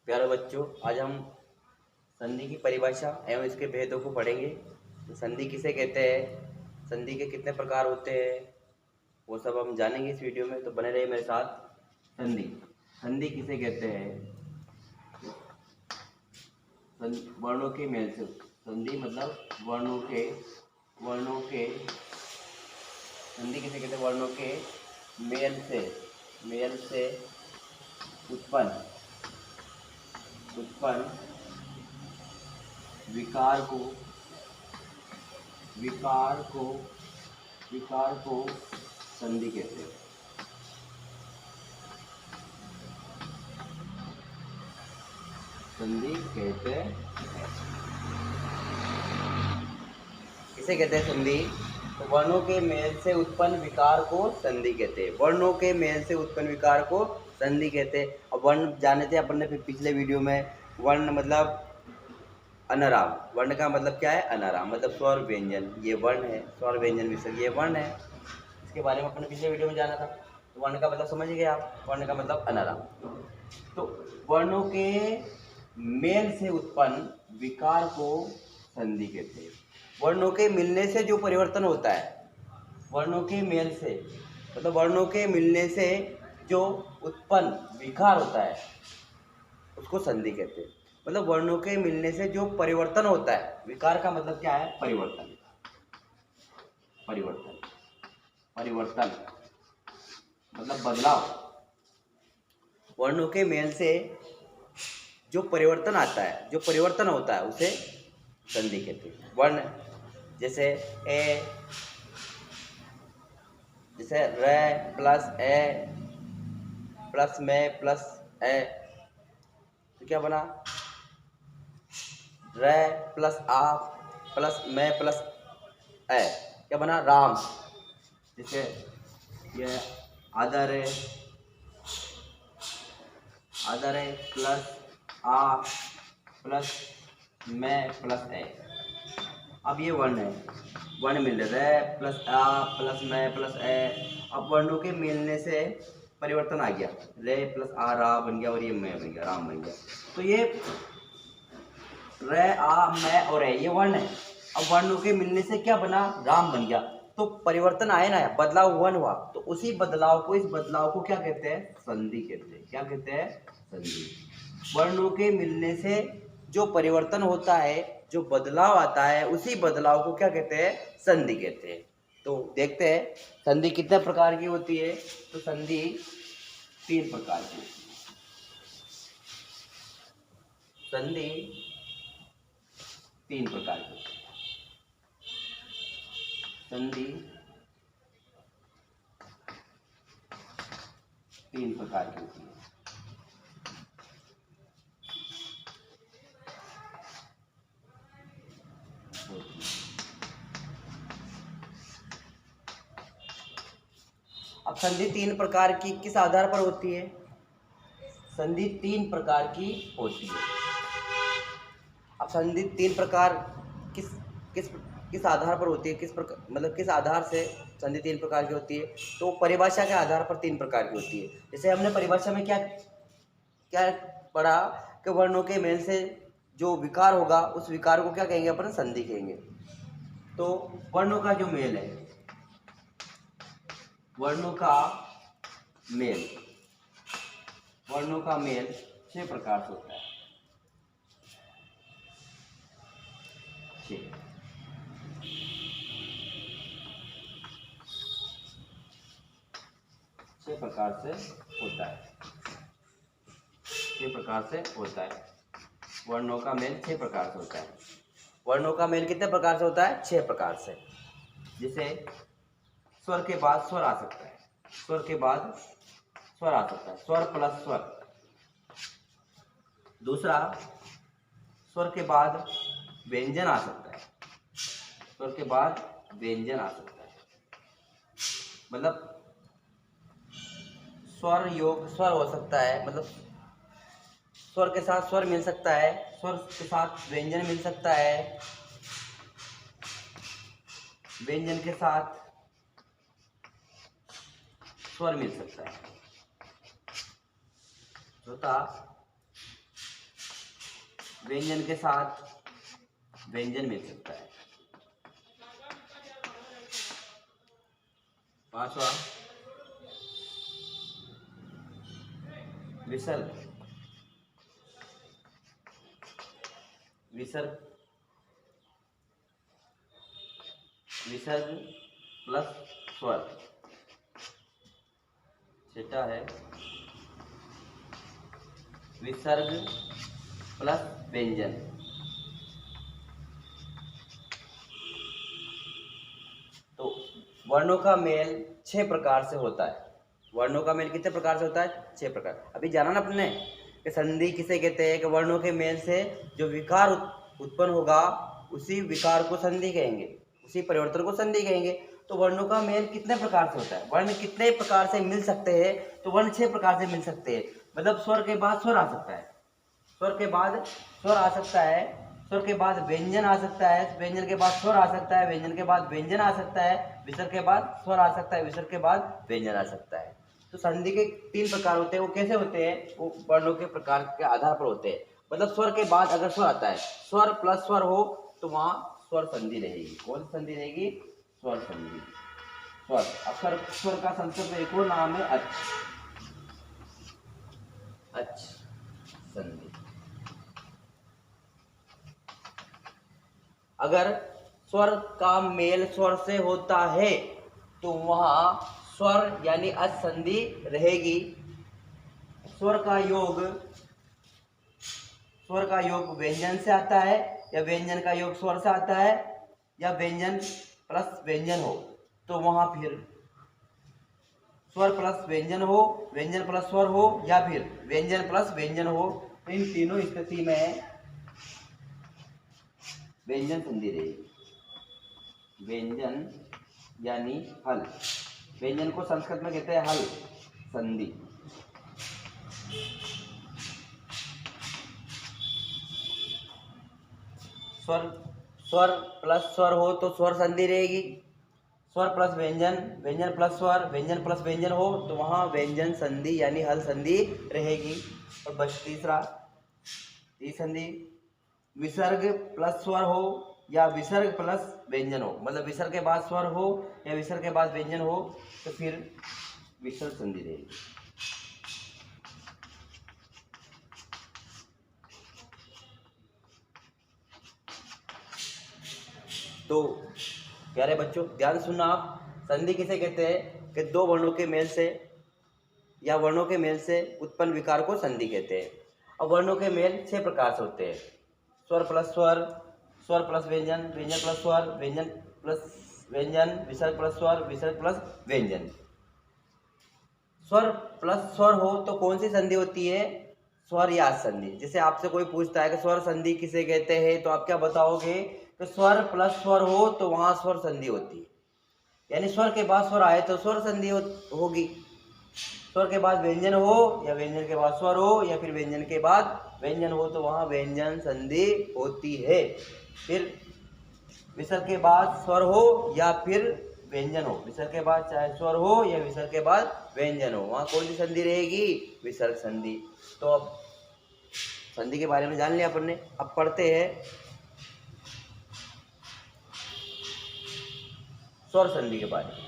प्यारे बच्चों, आज हम संधि की परिभाषा एवं इसके भेदों को पढ़ेंगे। तो संधि किसे कहते हैं, संधि के कितने प्रकार होते हैं, वो सब हम जानेंगे इस वीडियो में। तो बने रहिए मेरे साथ। संधि संधि किसे कहते हैं? वर्णों के मेल से। संधि मतलब वर्णों के संधि किसे कहते हैं? वर्णों के मेल से उत्पन्न विकार को संधि कहते हैं। संधि कहते हैं। किसे कहते हैं संधि? तो वर्णों के मेल से उत्पन्न विकार को संधि कहते हैं। वर्णों के मेल से उत्पन्न विकार को संधि कहते हैं। अब वर्ण जाने थे अपन ने फिर पिछले वीडियो में। वर्ण मतलब अनाराम। वर्ण का मतलब क्या है? अनाराम मतलब स्वर व्यंजन। ये वर्ण है, स्वर व्यंजन विसर्ग ये वर्ण है। इसके बारे में अपने पिछले वीडियो में जाना था। तो वर्ण का मतलब समझ गए आप। वर्ण का मतलब अनाराम। तो वर्णों के मेल से उत्पन्न विकार को संधि कहते हैं। वर्णों के मिलने से जो परिवर्तन होता है, वर्णों के मेल से मतलब वर्णों के मिलने से जो उत्पन्न विकार होता है उसको संधि कहते हैं। मतलब वर्णों के मिलने से जो परिवर्तन होता है, विकार का मतलब क्या है? परिवर्तन मतलब बदलाव। वर्णों के मेल से जो परिवर्तन आता है, जो परिवर्तन होता है उसे संधि कहते हैं। वर्ण जैसे र प्लस ए प्लस में प्लस ए, तो क्या बना? र प्लस आ प्लस में प्लस ए, क्या बना? राम। जैसे ये आदर है प्लस आ प्लस में प्लस ए। अब ये वर्ण है, वर्ण मिल रहे रे प्लस आ प्लस में प्लस ए। अब वर्णों के मिलने से परिवर्तन आ गया, रे प्लस आ रा बन गया और ये मैं बन गया, राम बन गया। तो ये रे आ मैं और ए ये वर्ण है। अब वर्णों के मिलने से क्या बना? राम बन गया। तो परिवर्तन आए ना, बदलाव वन हुआ। तो उसी बदलाव को, इस बदलाव को क्या कहते हैं? संधि कहते हैं। क्या कहते हैं? संधि। वर्णों के मिलने से जो परिवर्तन होता है, जो बदलाव आता है, उसी बदलाव को क्या कहते हैं? संधि कहते हैं। तो देखते हैं संधि कितने प्रकार की होती है। तो संधि 3 प्रकार की होती है। संधि 3 प्रकार की होती है। संधि 3 प्रकार की होती है। अब संधि 3 प्रकार की किस आधार पर होती है? संधि 3 प्रकार की होती है। अब संधि 3 प्रकार किस किस किस आधार पर होती है? किस प्रकार मतलब किस आधार से संधि 3 प्रकार की होती है? तो परिभाषा के आधार पर 3 प्रकार की होती है। जैसे हमने परिभाषा में क्या क्या पढ़ा कि वर्णों के मेल से जो विकार होगा उस विकार को क्या कहेंगे? अपन संधि कहेंगे। तो वर्णों का जो मेल है, वर्णों का मेल 6 प्रकार से होता है। 6 प्रकार से होता है। 6 प्रकार से होता है। वर्णों का मेल 6 प्रकार से होता है। वर्णों का मेल कितने प्रकार से होता है? 6 प्रकार से। जैसे स्वर के बाद स्वर आ सकता है, स्वर के बाद स्वर आ सकता है, स्वर प्लस स्वर। दूसरा, स्वर के बाद व्यंजन आ सकता है, स्वर के बाद व्यंजन आ सकता है। मतलब स्वर योग स्वर हो सकता है, मतलब स्वर के साथ स्वर मिल सकता है, स्वर के साथ व्यंजन मिल सकता है, व्यंजन के साथ स्वर मिल सकता है। चौथा, व्यंजन के साथ व्यंजन मिल सकता है। पांचवा विसर्ग, विसर्ग विसर्ग प्लस स्वर। छठा है विसर्ग प्लस व्यंजन। तो वर्णों का मेल 6 प्रकार से होता है। वर्णों का मेल कितने प्रकार से होता है? 6 प्रकार। अभी जाना ना अपने कि संधि किसे कहते हैं, कि वर्णों के मेल से जो विकार उत्पन्न होगा उसी विकार को संधि कहेंगे, उसी परिवर्तन को संधि कहेंगे। तो वर्णों का मेल कितने प्रकार से होता है, वर्ण कितने प्रकार से मिल सकते हैं? तो वर्ण 6 प्रकार से मिल सकते हैं। मतलब स्वर के बाद स्वर आ सकता है, स्वर के बाद स्वर आ सकता है, स्वर के बाद व्यंजन आ सकता है, व्यंजन के बाद स्वर आ सकता है, व्यंजन के बाद व्यंजन आ सकता है, विसर्ग के बाद स्वर आ सकता है, विसर्ग के बाद व्यंजन आ सकता है। तो संधि के 3 प्रकार होते हैं। वो कैसे होते हैं? वो वर्णों के प्रकार के आधार पर होते हैं। मतलब स्वर के बाद अगर स्वर आता है, स्वर प्लस स्वर हो तो वहां स्वर संधि रहेगी। कौन सी संधि रहेगी? स्वर संधि। स्वर, अक्षर स्वर का संस्कृत में एक और नाम है अच्छ, अच्छ संधि। अगर स्वर का मेल स्वर से होता है तो वहां स्वर यानी अच संधि रहेगी। स्वर का योग व्यंजन से आता है, या व्यंजन का योग स्वर से आता है, या व्यंजन प्लस व्यंजन हो तो वहां फिर स्वर प्लस व्यंजन हो, व्यंजन प्लस स्वर हो, या फिर व्यंजन प्लस व्यंजन हो। तो इन तीनों स्थिति में व्यंजन संधि रहेगी। व्यंजन यानी हल, व्यंजन को संस्कृत में कहते हैं हल संधि। स्वर प्लस स्वर हो तो स्वर संधि रहेगी। स्वर प्लस व्यंजन, व्यंजन प्लस स्वर, व्यंजन प्लस व्यंजन हो तो वहां व्यंजन संधि यानी हल संधि रहेगी। और बस तीसरा संधि विसर्ग प्लस स्वर हो या विसर्ग प्लस व्यंजन हो। मतलब विसर्ग के बाद स्वर हो या विसर्ग के बाद व्यंजन हो तो फिर विसर्ग संधि रहेगी। तो प्यारे बच्चों ध्यान सुनना आप, संधि किसे कहते हैं? कि 2 वर्णों के मेल से या वर्णों के मेल से उत्पन्न विकार को संधि कहते हैं। अब वर्णों के मेल 6 प्रकार से होते हैं। स्वर प्लस स्वर, स्वर प्लस व्यंजन, व्यंजन प्लस स्वर, व्यंजन प्लस व्यंजन, विसर्ग प्लस स्वर, विसर्ग प्लस व्यंजन। स्वर प्लस स्वर हो तो कौन सी संधि होती है? स्वर याद संधि। जैसे आपसे कोई पूछता है कि स्वर संधि किसे कहते हैं, तो आप क्या बताओगे? कि स्वर प्लस स्वर हो तो वहां स्वर संधि होती है, यानी स्वर के बाद स्वर आए तो स्वर संधि होगी। स्वर के बाद व्यंजन हो या व्यंजन के बाद स्वर हो या फिर व्यंजन के बाद व्यंजन हो तो वहां व्यंजन संधि होती है। फिर विसर्ग के बाद स्वर हो या फिर व्यंजन हो, विसर्ग के बाद चाहे स्वर हो या विसर्ग के बाद व्यंजन हो, वहां कौन सी संधि रहेगी? विसर्ग संधि। तो अब संधि के बारे में जान लिया अपन ने। अब पढ़ते हैं स्वर संधि के बारे में।